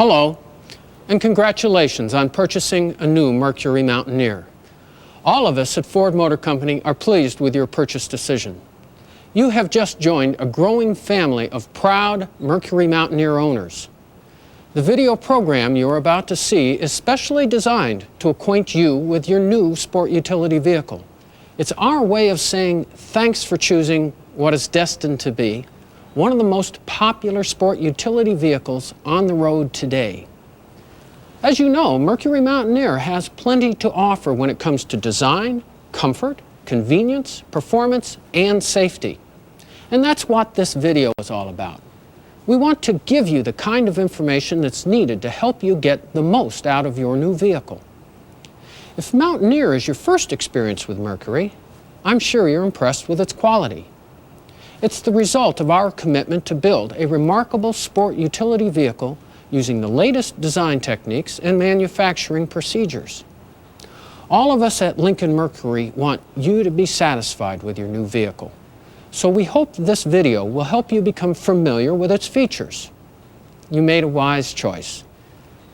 Hello, and congratulations on purchasing a new Mercury Mountaineer. All of us at Ford Motor Company are pleased with your purchase decision. You have just joined a growing family of proud Mercury Mountaineer owners. The video program you are about to see is specially designed to acquaint you with your new sport utility vehicle. It's our way of saying thanks for choosing what is destined to be one of the most popular sport utility vehicles on the road today. As you know, Mercury Mountaineer has plenty to offer when it comes to design, comfort, convenience, performance, and safety. And that's what this video is all about. We want to give you the kind of information that's needed to help you get the most out of your new vehicle. If Mountaineer is your first experience with Mercury, I'm sure you're impressed with its quality. It's the result of our commitment to build a remarkable sport utility vehicle using the latest design techniques and manufacturing procedures. All of us at Lincoln Mercury want you to be satisfied with your new vehicle. So we hope this video will help you become familiar with its features. You made a wise choice.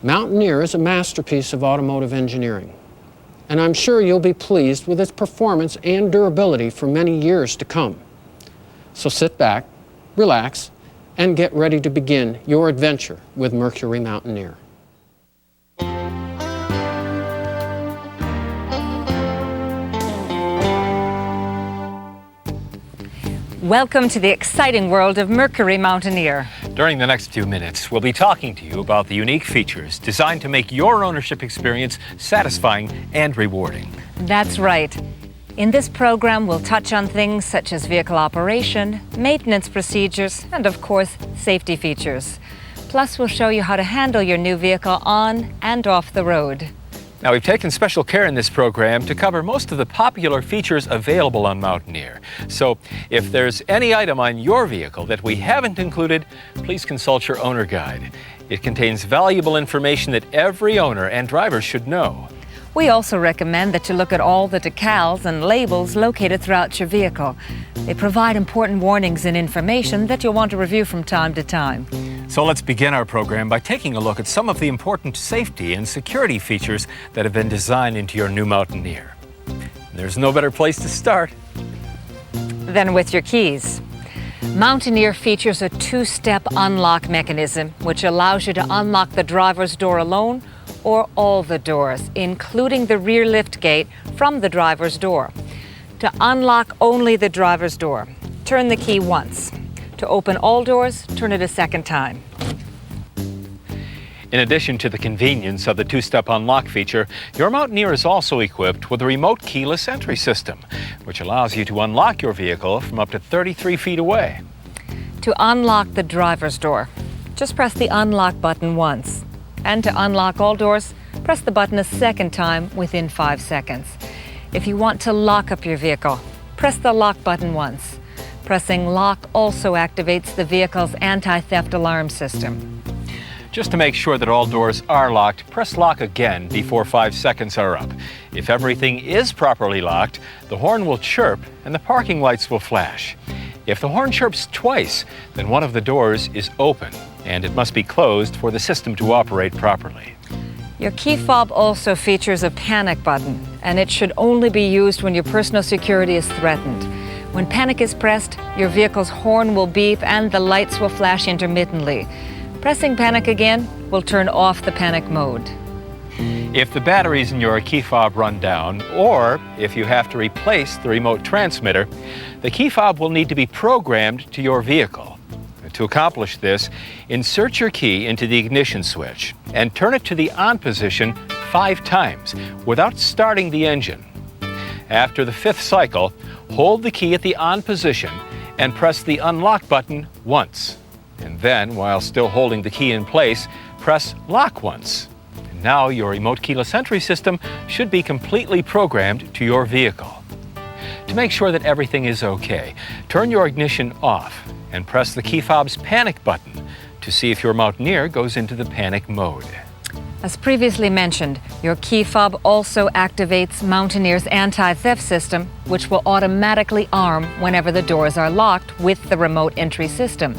Mountaineer is a masterpiece of automotive engineering, and I'm sure you'll be pleased with its performance and durability for many years to come. So sit back, relax, and get ready to begin your adventure with Mercury Mountaineer. Welcome to the exciting world of Mercury Mountaineer. During the next few minutes, we'll be talking to you about the unique features designed to make your ownership experience satisfying and rewarding. That's right. In this program, we'll touch on things such as vehicle operation, maintenance procedures, and of course, safety features. Plus, we'll show you how to handle your new vehicle on and off the road. Now, we've taken special care in this program to cover most of the popular features available on Mountaineer. So, if there's any item on your vehicle that we haven't included, please consult your owner guide. It contains valuable information that every owner and driver should know. We also recommend that you look at all the decals and labels located throughout your vehicle. They provide important warnings and information that you'll want to review from time to time. So let's begin our program by taking a look at some of the important safety and security features that have been designed into your new Mountaineer. There's no better place to start than with your keys. Mountaineer features a two-step unlock mechanism, which allows you to unlock the driver's door alone or all the doors, including the rear lift gate from the driver's door. To unlock only the driver's door, turn the key once. To open all doors, turn it a second time. In addition to the convenience of the two-step unlock feature, your Mountaineer is also equipped with a remote keyless entry system, which allows you to unlock your vehicle from up to 33 feet away. To unlock the driver's door, just press the unlock button once. And to unlock all doors, press the button a second time within 5 seconds. If you want to lock up your vehicle, press the lock button once. Pressing lock also activates the vehicle's anti-theft alarm system. Just to make sure that all doors are locked, press lock again before 5 seconds are up. If everything is properly locked, the horn will chirp and the parking lights will flash. If the horn chirps twice, then one of the doors is open, and it must be closed for the system to operate properly. Your key fob also features a panic button, and it should only be used when your personal security is threatened. When panic is pressed, your vehicle's horn will beep and the lights will flash intermittently. Pressing panic again will turn off the panic mode. If the batteries in your key fob run down, or if you have to replace the remote transmitter, the key fob will need to be programmed to your vehicle. To accomplish this, insert your key into the ignition switch and turn it to the on position 5 times without starting the engine. After the 5th cycle, hold the key at the on position and press the unlock button once. And then, while still holding the key in place, press lock once. And now your remote keyless entry system should be completely programmed to your vehicle. To make sure that everything is okay, turn your ignition off and press the key fob's panic button to see if your Mountaineer goes into the panic mode. As previously mentioned, your key fob also activates Mountaineer's anti-theft system, which will automatically arm whenever the doors are locked with the remote entry system.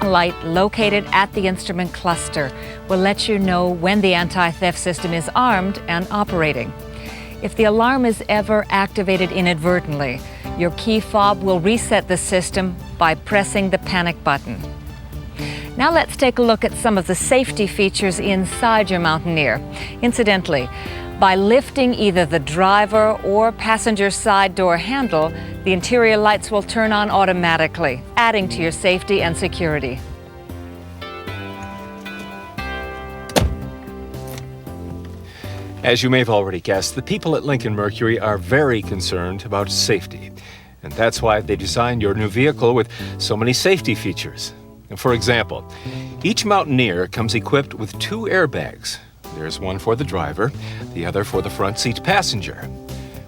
light located at the instrument cluster will let you know when the anti-theft system is armed and operating. If the alarm is ever activated inadvertently, your key fob will reset the system by pressing the panic button. Now let's take a look at some of the safety features inside your Mountaineer. Incidentally, by lifting either the driver or passenger side door handle, the interior lights will turn on automatically, adding to your safety and security. As you may have already guessed, the people at Lincoln Mercury are very concerned about safety. And that's why they designed your new vehicle with so many safety features. For example, each Mountaineer comes equipped with 2 airbags. There's one for the driver, the other for the front seat passenger.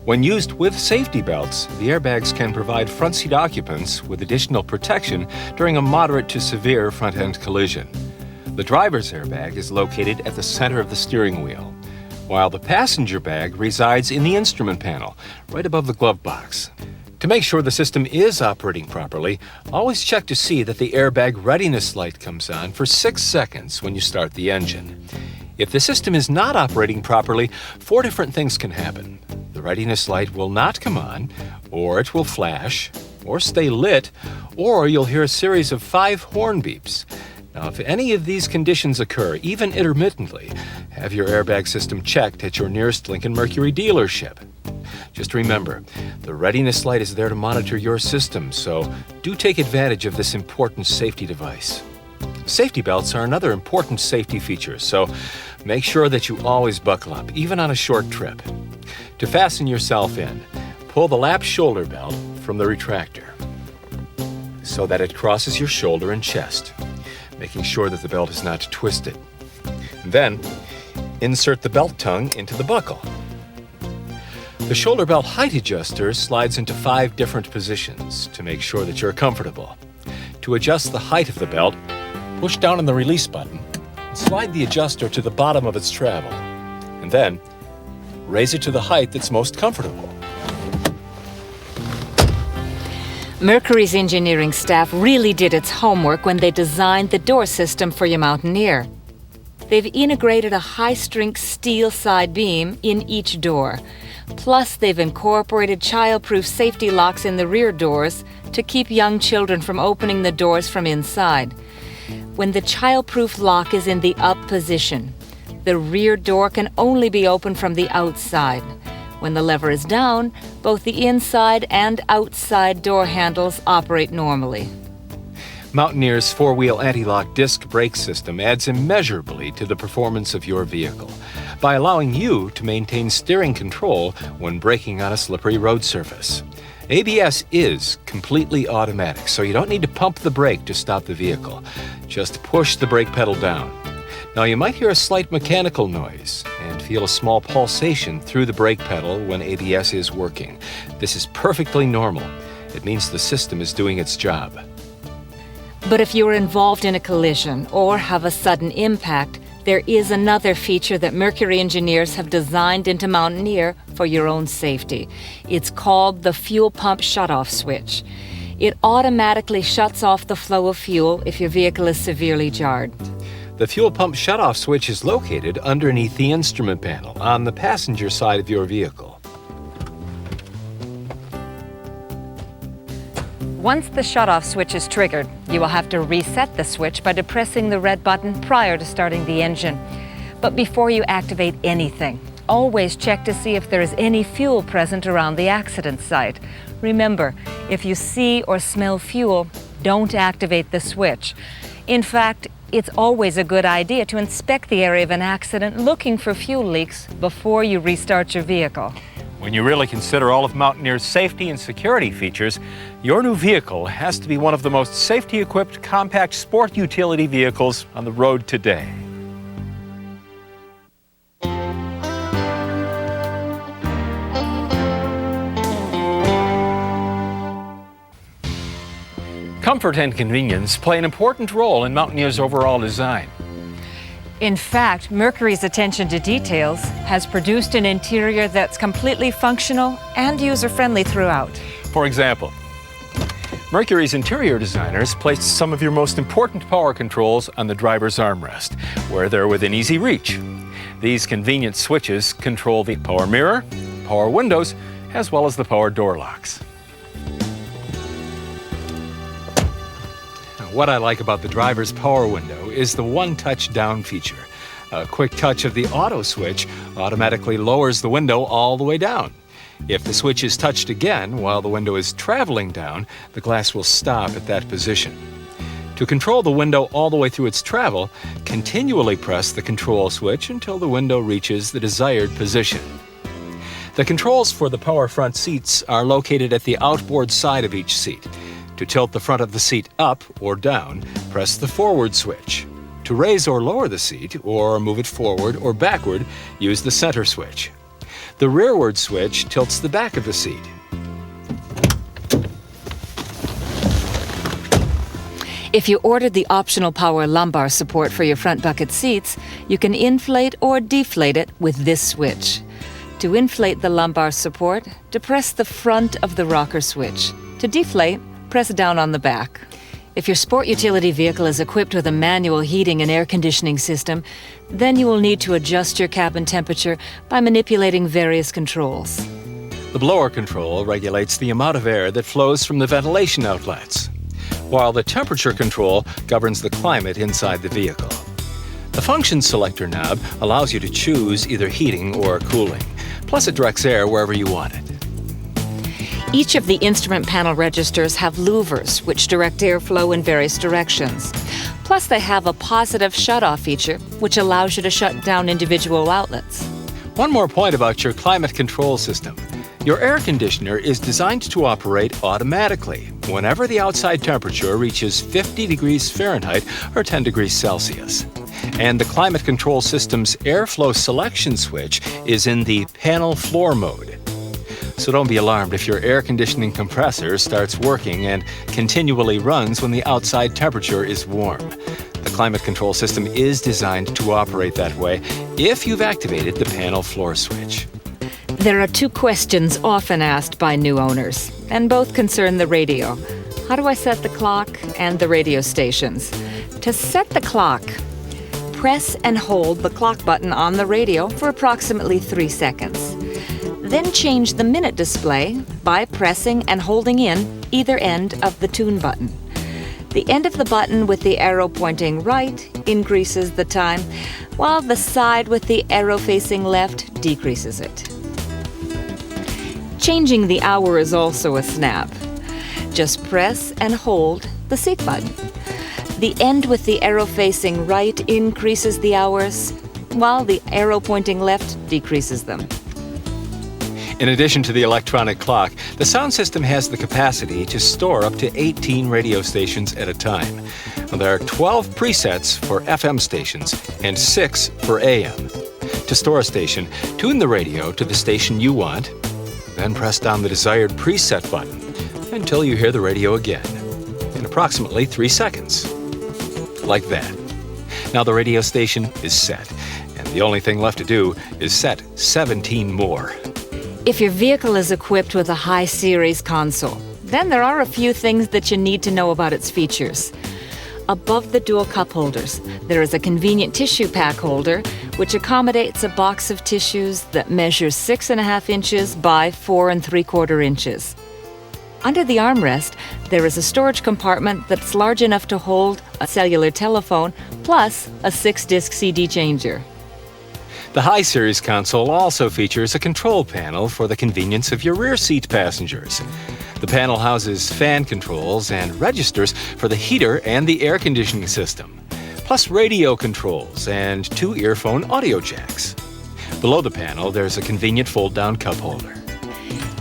When used with safety belts, the airbags can provide front seat occupants with additional protection during a moderate to severe front-end collision. The driver's airbag is located at the center of the steering wheel, while the passenger bag resides in the instrument panel, right above the glove box. To make sure the system is operating properly, always check to see that the airbag readiness light comes on for 6 seconds when you start the engine. If the system is not operating properly, 4 different things can happen. The readiness light will not come on, or it will flash, or stay lit, or you'll hear a series of 5 horn beeps. Now, if any of these conditions occur, even intermittently, have your airbag system checked at your nearest Lincoln Mercury dealership. Just remember, the readiness light is there to monitor your system, so do take advantage of this important safety device. Safety belts are another important safety feature, so make sure that you always buckle up, even on a short trip. To fasten yourself in, pull the lap shoulder belt from the retractor so that it crosses your shoulder and chest, making sure that the belt is not twisted. Then, insert the belt tongue into the buckle. The shoulder belt height adjuster slides into 5 different positions to make sure that you're comfortable. To adjust the height of the belt, push down on the release button and slide the adjuster to the bottom of its travel. And then, raise it to the height that's most comfortable. Mercury's engineering staff really did its homework when they designed the door system for your Mountaineer. They've integrated a high-strength steel side beam in each door. Plus, they've incorporated child-proof safety locks in the rear doors to keep young children from opening the doors from inside. When the child-proof lock is in the up position, the rear door can only be opened from the outside. When the lever is down, both the inside and outside door handles operate normally. Mountaineer's 4-wheel anti-lock disc brake system adds immeasurably to the performance of your vehicle by allowing you to maintain steering control when braking on a slippery road surface. ABS is completely automatic, so you don't need to pump the brake to stop the vehicle. Just push the brake pedal down. Now, you might hear a slight mechanical noise and feel a small pulsation through the brake pedal when ABS is working. This is perfectly normal. It means the system is doing its job. But if you're involved in a collision or have a sudden impact, there is another feature that Mercury engineers have designed into Mountaineer for your own safety. It's called the fuel pump shutoff switch. It automatically shuts off the flow of fuel if your vehicle is severely jarred. The fuel pump shutoff switch is located underneath the instrument panel on the passenger side of your vehicle. Once the shutoff switch is triggered, you will have to reset the switch by depressing the red button prior to starting the engine. But before you activate anything, always check to see if there is any fuel present around the accident site. Remember, if you see or smell fuel, don't activate the switch. In fact, it's always a good idea to inspect the area of an accident looking for fuel leaks before you restart your vehicle. When you really consider all of Mountaineer's safety and security features, your new vehicle has to be one of the most safety-equipped compact sport utility vehicles on the road today. Comfort and convenience play an important role in Mountaineer's overall design. In fact, Mercury's attention to details has produced an interior that's completely functional and user-friendly throughout. For example, Mercury's interior designers placed some of your most important power controls on the driver's armrest, where they're within easy reach. These convenient switches control the power mirror, power windows, as well as the power door locks. What I like about the driver's power window is the one-touch down feature. A quick touch of the auto switch automatically lowers the window all the way down. If the switch is touched again while the window is traveling down, the glass will stop at that position. To control the window all the way through its travel, continually press the control switch until the window reaches the desired position. The controls for the power front seats are located at the outboard side of each seat. To tilt the front of the seat up or down, press the forward switch. To raise or lower the seat, or move it forward or backward, use the center switch. The rearward switch tilts the back of the seat. If you ordered the optional power lumbar support for your front bucket seats, you can inflate or deflate it with this switch. To inflate the lumbar support, depress the front of the rocker switch. To deflate, press down on the back. If your sport utility vehicle is equipped with a manual heating and air conditioning system, then you will need to adjust your cabin temperature by manipulating various controls. The blower control regulates the amount of air that flows from the ventilation outlets, while the temperature control governs the climate inside the vehicle. The function selector knob allows you to choose either heating or cooling, plus it directs air wherever you want it. Each of the instrument panel registers have louvers, which direct airflow in various directions. Plus, they have a positive shut-off feature, which allows you to shut down individual outlets. One more point about your climate control system. Your air conditioner is designed to operate automatically whenever the outside temperature reaches 50 degrees Fahrenheit or 10 degrees Celsius. And the climate control system's airflow selection switch is in the panel floor mode. So don't be alarmed if your air conditioning compressor starts working and continually runs when the outside temperature is warm. The climate control system is designed to operate that way if you've activated the panel floor switch. There are two questions often asked by new owners, and both concern the radio. How do I set the clock and the radio stations? To set the clock, press and hold the clock button on the radio for approximately 3 seconds. Then change the minute display by pressing and holding in either end of the tune button. The end of the button with the arrow pointing right increases the time, while the side with the arrow facing left decreases it. Changing the hour is also a snap. Just press and hold the seat button. The end with the arrow facing right increases the hours, while the arrow pointing left decreases them. In addition to the electronic clock, the sound system has the capacity to store up to 18 radio stations at a time. There are 12 presets for FM stations and 6 for AM. To store a station, tune the radio to the station you want, then press down the desired preset button until you hear the radio again, in approximately 3 seconds. Like that. Now the radio station is set, and the only thing left to do is set 17 more. If your vehicle is equipped with a high series console, then there are a few things that you need to know about its features. Above the dual cup holders, there is a convenient tissue pack holder which accommodates a box of tissues that measures 6.5 inches by 4 3/4 inches. Under the armrest, there is a storage compartment that's large enough to hold a cellular telephone plus a 6-disc CD changer. The High Series console also features a control panel for the convenience of your rear seat passengers. The panel houses fan controls and registers for the heater and the air conditioning system, plus radio controls and 2 earphone audio jacks. Below the panel, there's a convenient fold-down cup holder.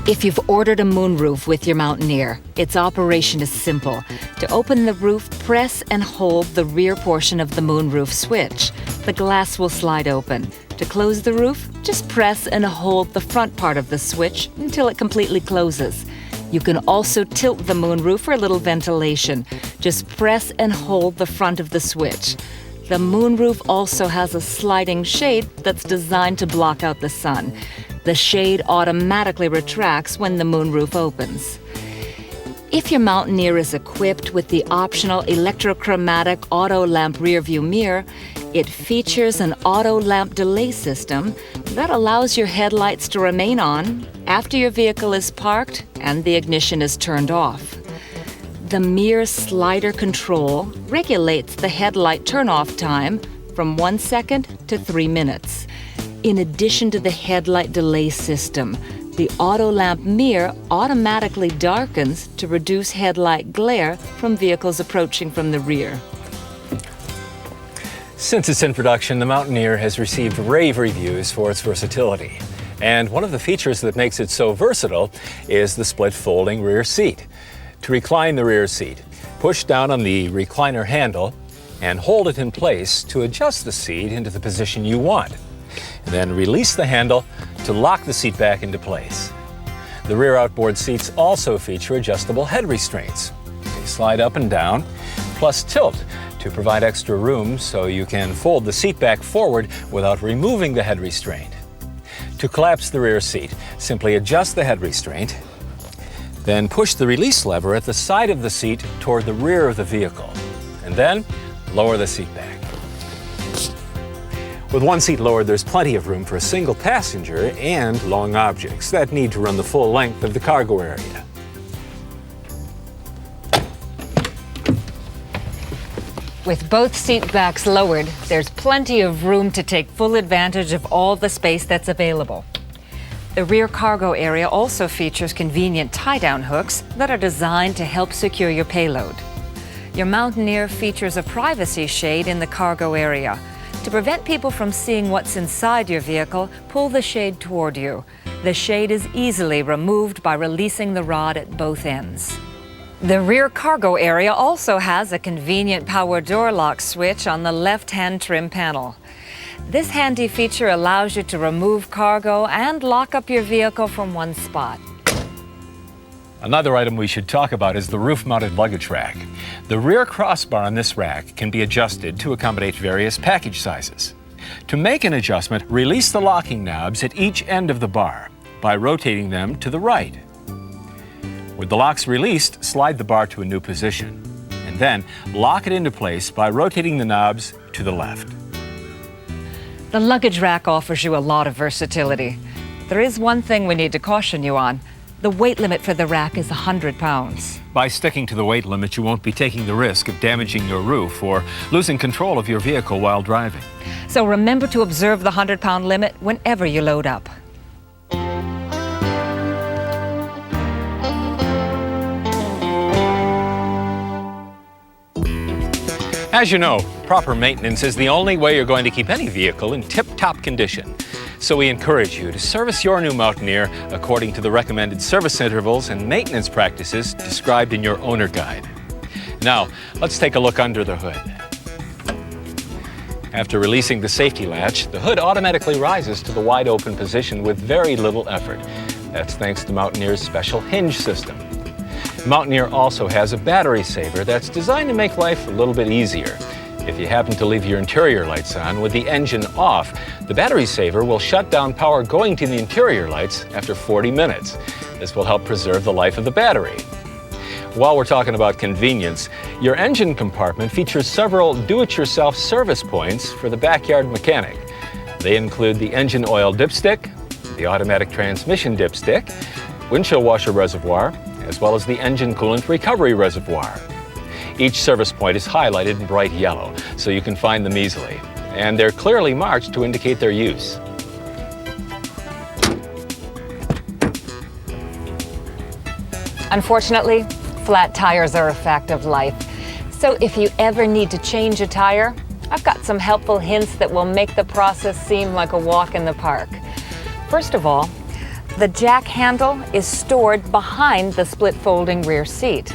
If you've ordered a moonroof with your Mountaineer, its operation is simple. To open the roof, press and hold the rear portion of the moonroof switch. The glass will slide open. To close the roof, just press and hold the front part of the switch until it completely closes. You can also tilt the moonroof for a little ventilation. Just press and hold the front of the switch. The moonroof also has a sliding shade that's designed to block out the sun. The shade automatically retracts when the moonroof opens. If your Mountaineer is equipped with the optional electrochromatic auto lamp rearview mirror, it features an auto lamp delay system that allows your headlights to remain on after your vehicle is parked and the ignition is turned off. The mirror slider control regulates the headlight turn-off time from 1 second to 3 minutes. In addition to the headlight delay system, the auto lamp mirror automatically darkens to reduce headlight glare from vehicles approaching from the rear. Since its introduction, the Mountaineer has received rave reviews for its versatility. And one of the features that makes it so versatile is the split folding rear seat. To recline the rear seat, push down on the recliner handle and hold it in place to adjust the seat into the position you want. And then release the handle to lock the seat back into place. The rear outboard seats also feature adjustable head restraints. They slide up and down, plus tilt to provide extra room so you can fold the seat back forward without removing the head restraint. To collapse the rear seat, simply adjust the head restraint, then push the release lever at the side of the seat toward the rear of the vehicle, and then lower the seat back. With one seat lowered, there's plenty of room for a single passenger and long objects that need to run the full length of the cargo area. With both seat backs lowered, there's plenty of room to take full advantage of all the space that's available. The rear cargo area also features convenient tie-down hooks that are designed to help secure your payload. Your Mountaineer features a privacy shade in the cargo area. To prevent people from seeing what's inside your vehicle, pull the shade toward you. The shade is easily removed by releasing the rod at both ends. The rear cargo area also has a convenient power door lock switch on the left-hand trim panel. This handy feature allows you to remove cargo and lock up your vehicle from one spot. Another item we should talk about is the roof-mounted luggage rack. The rear crossbar on this rack can be adjusted to accommodate various package sizes. To make an adjustment, release the locking knobs at each end of the bar by rotating them to the right. With the locks released, slide the bar to a new position, and then lock it into place by rotating the knobs to the left. The luggage rack offers you a lot of versatility. There is one thing we need to caution you on. The weight limit for the rack is 100 pounds. By sticking to the weight limit, you won't be taking the risk of damaging your roof or losing control of your vehicle while driving. So remember to observe the 100-pound limit whenever you load up. As you know, proper maintenance is the only way you're going to keep any vehicle in tip-top condition. So we encourage you to service your new Mountaineer according to the recommended service intervals and maintenance practices described in your owner guide. Now, let's take a look under the hood. After releasing the safety latch, the hood automatically rises to the wide open position with very little effort. That's thanks to Mountaineer's special hinge system. Mountaineer also has a battery saver that's designed to make life a little bit easier. If you happen to leave your interior lights on with the engine off, the battery saver will shut down power going to the interior lights after 40 minutes. This will help preserve the life of the battery. While we're talking about convenience, your engine compartment features several do-it-yourself service points for the backyard mechanic. They include the engine oil dipstick, the automatic transmission dipstick, windshield washer reservoir, as well as the engine coolant recovery reservoir. Each service point is highlighted in bright yellow, so you can find them easily. And they're clearly marked to indicate their use. Unfortunately, flat tires are a fact of life. So if you ever need to change a tire, I've got some helpful hints that will make the process seem like a walk in the park. First of all, the jack handle is stored behind the split folding rear seat,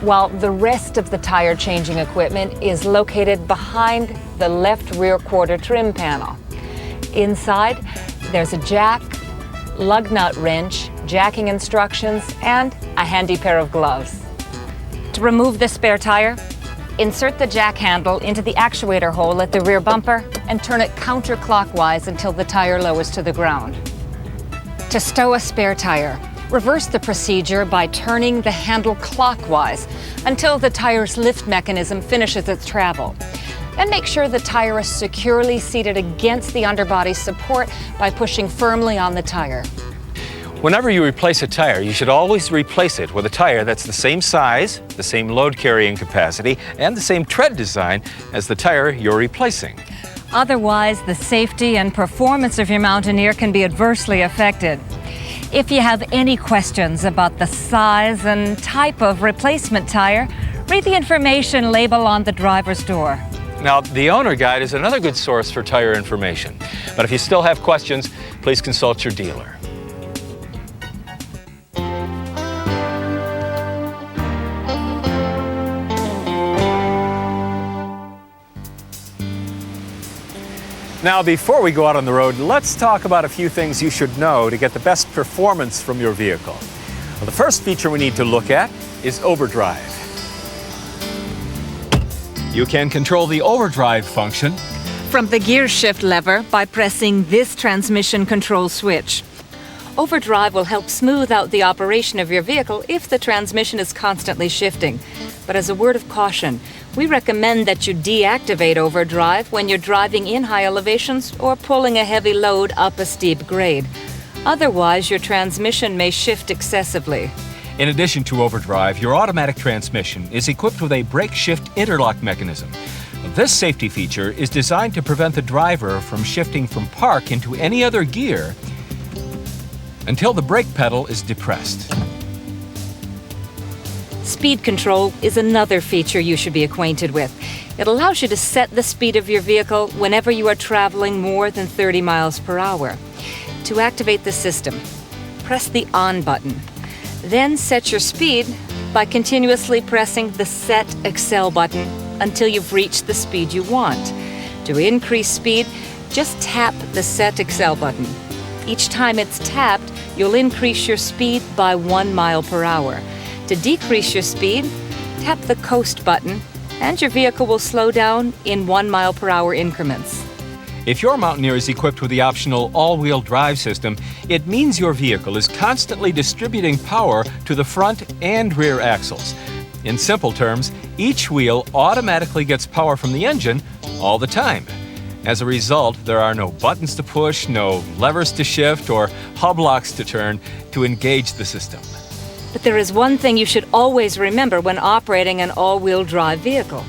while the rest of the tire changing equipment is located behind the left rear quarter trim panel. Inside, there's a jack, lug nut wrench, jacking instructions, and a handy pair of gloves. To remove the spare tire, insert the jack handle into the actuator hole at the rear bumper and turn it counterclockwise until the tire lowers to the ground. To stow a spare tire, Reverse the procedure by turning the handle clockwise until the tire's lift mechanism finishes its travel. And make sure the tire is securely seated against the underbody support by pushing firmly on the tire. Whenever you replace a tire, you should always replace it with a tire that's the same size, the same load carrying capacity, and the same tread design as the tire you're replacing. Otherwise, the safety and performance of your Mountaineer can be adversely affected. If you have any questions about the size and type of replacement tire, read the information label on the driver's door. Now, the owner guide is another good source for tire information. But if you still have questions, please consult your dealer. Now, before we go out on the road, let's talk about a few things you should know to get the best performance from your vehicle. Well, the first feature we need to look at is overdrive. You can control the overdrive function From the gear shift lever by pressing this transmission control switch. Overdrive will help smooth out the operation of your vehicle if the transmission is constantly shifting. But as a word of caution, we recommend that you deactivate overdrive when you're driving in high elevations or pulling a heavy load up a steep grade. Otherwise, your transmission may shift excessively. In addition to overdrive, your automatic transmission is equipped with a brake shift interlock mechanism. This safety feature is designed to prevent the driver from shifting from park into any other gear until the brake pedal is depressed. Speed control is another feature you should be acquainted with. It allows you to set the speed of your vehicle whenever you are traveling more than 30 miles per hour. To activate the system, press the on button. Then set your speed by continuously pressing the Set Excel button until you've reached the speed you want. To increase speed, just tap the Set Excel button. Each time it's tapped, you'll increase your speed by 1 mile per hour. To decrease your speed, tap the Coast button, and your vehicle will slow down in 1 mile per hour increments. If your Mountaineer is equipped with the optional all-wheel drive system, it means your vehicle is constantly distributing power to the front and rear axles. In simple terms, each wheel automatically gets power from the engine all the time. As a result, there are no buttons to push, no levers to shift, or hub locks to turn to engage the system. But there is one thing you should always remember when operating an all-wheel drive vehicle.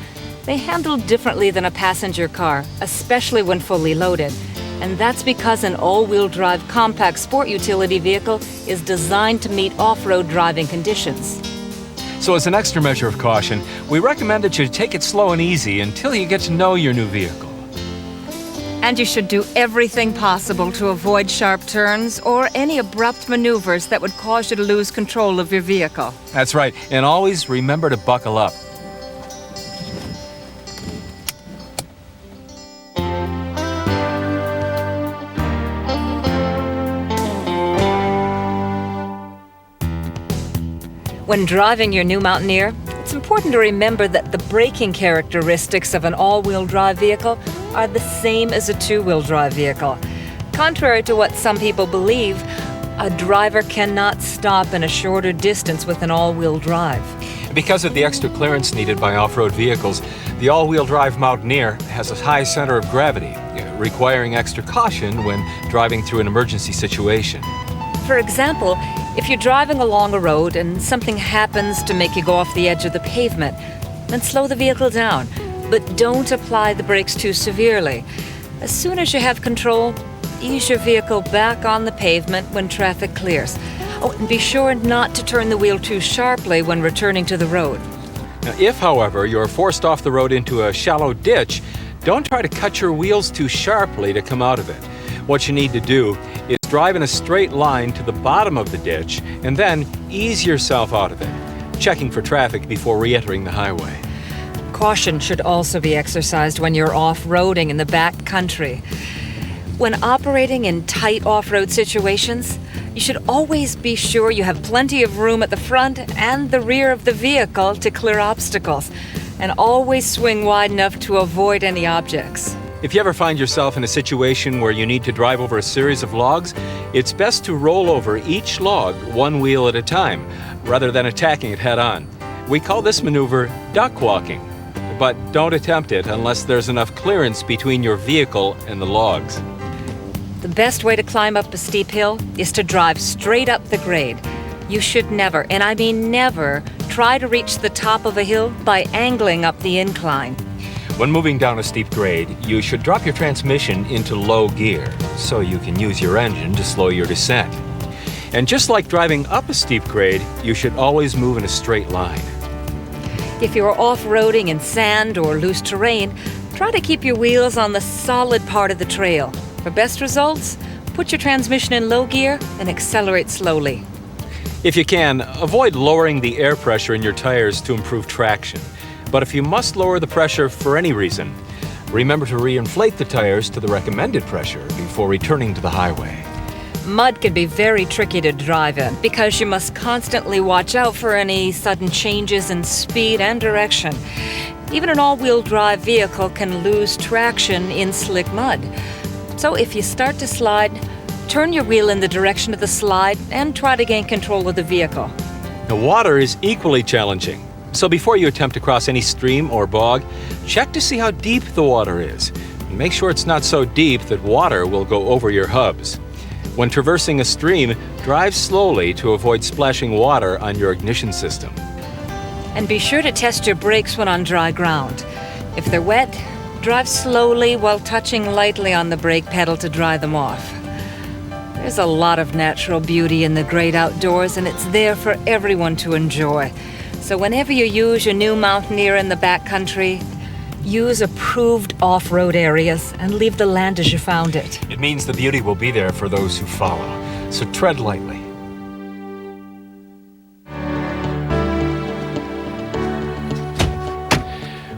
They handle differently than a passenger car, especially when fully loaded. And that's because an all-wheel drive compact sport utility vehicle is designed to meet off-road driving conditions. So as an extra measure of caution, we recommend that you take it slow and easy until you get to know your new vehicle. And you should do everything possible to avoid sharp turns or any abrupt maneuvers that would cause you to lose control of your vehicle. That's right, and always remember to buckle up. When driving your new Mountaineer, it's important to remember that the braking characteristics of an all-wheel drive vehicle are the same as a two-wheel drive vehicle. Contrary to what some people believe, a driver cannot stop in a shorter distance with an all-wheel drive. Because of the extra clearance needed by off-road vehicles, the all-wheel drive Mountaineer has a high center of gravity, requiring extra caution when driving through an emergency situation. For example, if you're driving along a road and something happens to make you go off the edge of the pavement, then slow the vehicle down, but don't apply the brakes too severely. As soon as you have control, ease your vehicle back on the pavement when traffic clears. Oh, and be sure not to turn the wheel too sharply when returning to the road. Now, if, however, you're forced off the road into a shallow ditch, don't try to cut your wheels too sharply to come out of it. What you need to do is drive in a straight line to the bottom of the ditch and then ease yourself out of it, checking for traffic before re-entering the highway. Caution should also be exercised when you're off-roading in the back country. When operating in tight off-road situations, you should always be sure you have plenty of room at the front and the rear of the vehicle to clear obstacles, and always swing wide enough to avoid any objects. If you ever find yourself in a situation where you need to drive over a series of logs, it's best to roll over each log one wheel at a time, rather than attacking it head-on. We call this maneuver duck walking, but don't attempt it unless there's enough clearance between your vehicle and the logs. The best way to climb up a steep hill is to drive straight up the grade. You should never, and I mean never, try to reach the top of a hill by angling up the incline. When moving down a steep grade, you should drop your transmission into low gear so you can use your engine to slow your descent. And just like driving up a steep grade, you should always move in a straight line. If you're off-roading in sand or loose terrain, try to keep your wheels on the solid part of the trail. For best results, put your transmission in low gear and accelerate slowly. If you can, avoid lowering the air pressure in your tires to improve traction. But if you must lower the pressure for any reason, remember to reinflate the tires to the recommended pressure before returning to the highway. Mud can be very tricky to drive in because you must constantly watch out for any sudden changes in speed and direction. Even an all-wheel drive vehicle can lose traction in slick mud. So if you start to slide, turn your wheel in the direction of the slide and try to gain control of the vehicle. The water is equally challenging. So before you attempt to cross any stream or bog, check to see how deep the water is. And make sure it's not so deep that water will go over your hubs. When traversing a stream, drive slowly to avoid splashing water on your ignition system. And be sure to test your brakes when on dry ground. If they're wet, drive slowly while touching lightly on the brake pedal to dry them off. There's a lot of natural beauty in the great outdoors, and it's there for everyone to enjoy. So whenever you use your new Mountaineer in the backcountry, use approved off-road areas and leave the land as you found it. It means the beauty will be there for those who follow. So tread lightly.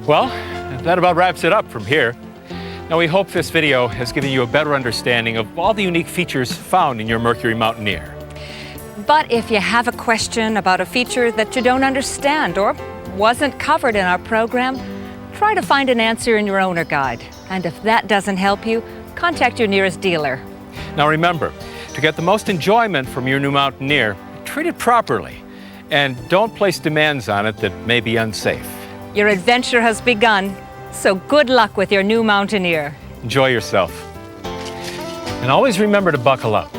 Well, that about wraps it up from here. Now we hope this video has given you a better understanding of all the unique features found in your Mercury Mountaineer. But if you have a question about a feature that you don't understand or wasn't covered in our program, try to find an answer in your owner guide. And if that doesn't help you, contact your nearest dealer. Now remember, to get the most enjoyment from your new Mountaineer, treat it properly. And don't place demands on it that may be unsafe. Your adventure has begun, so good luck with your new Mountaineer. Enjoy yourself. And always remember to buckle up.